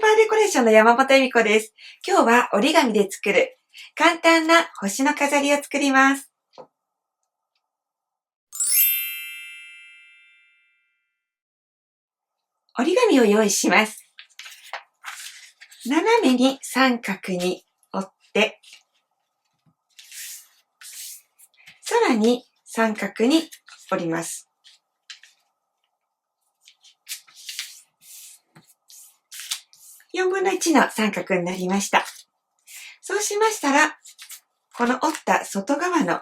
パーデコレーションの山本恵美子です。今日は折り紙で作る簡単な星の飾りを作ります。折り紙を用意します。斜めに三角に折って、さらに三角に折ります。4分の1の三角になりました。そうしましたら、この折った外側の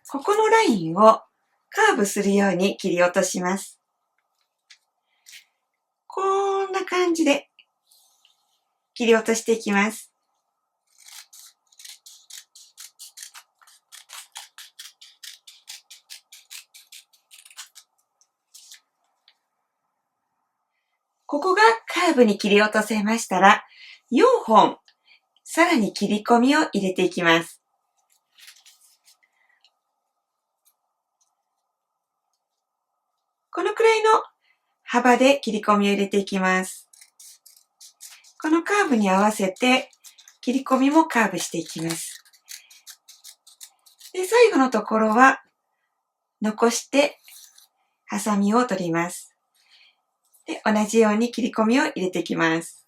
ここのラインをカーブするように切り落とします。こんな感じで切り落としていきます。ここがカーブに切り落とせましたら、4本さらに切り込みを入れていきます。このくらいの幅で切り込みを入れていきます。このカーブに合わせて切り込みもカーブしていきます。で、最後のところは残してハサミを取ります。で、同じように切り込みを入れていきます。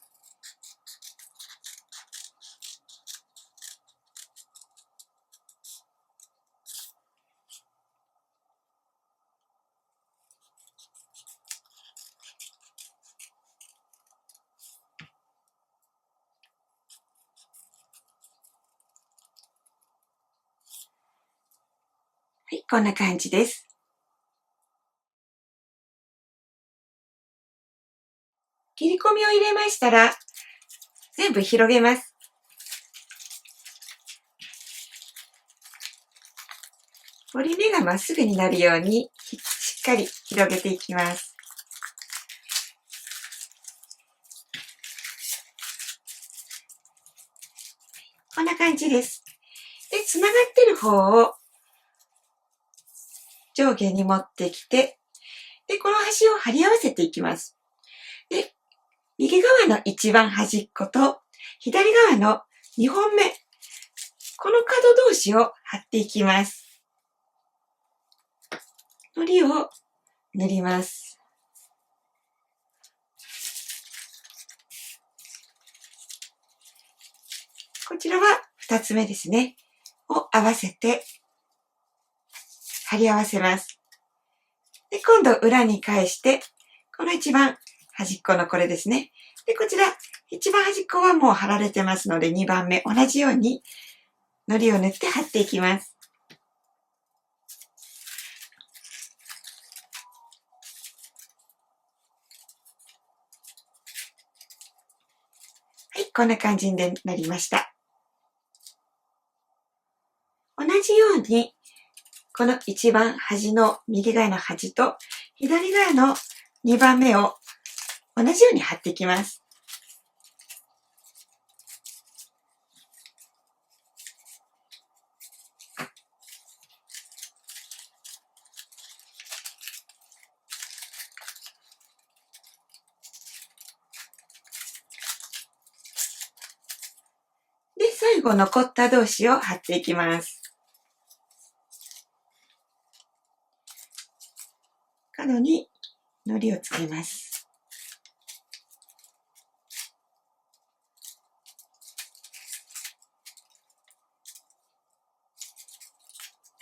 はい、こんな感じです。切り込みを入れましたら、全部広げます。折り目がまっすぐになるようにしっかり広げていきます。こんな感じです。で、つながってる方を上下に持ってきて、で、この端を貼り合わせていきます。で、右側の一番端っこと左側の2本目、この角同士を貼っていきます。糊を塗ります。こちらは2つ目ですね。を合わせて貼り合わせます。で、今度裏に返して、この一番端っこのこれですね。で、こちら一番端っこはもう貼られてますので2番目同じように糊を塗って貼っていきます。はい、こんな感じになりました。同じように、この一番端の右側の端と左側の2番目を同じように貼っていきます。で、最後残った同士を貼っていきます。角に糊をつけます。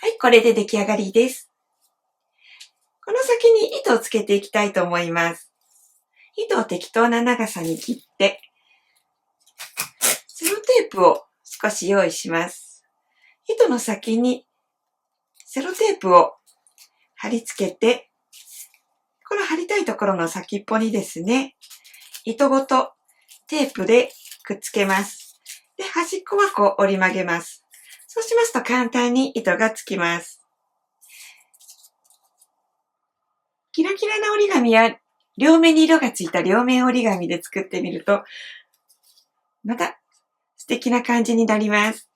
はい、これで出来上がりです。この先に糸をつけていきたいと思います。糸を適当な長さに切って、セロテープを少し用意します。糸の先にセロテープを貼り付けて、この貼りたいところの先っぽにですね、糸ごとテープでくっつけます。で、端っこはこう折り曲げます。そうしますと簡単に糸がつきます。キラキラな折り紙や両面に色がついた両面折り紙で作ってみると、また素敵な感じになります。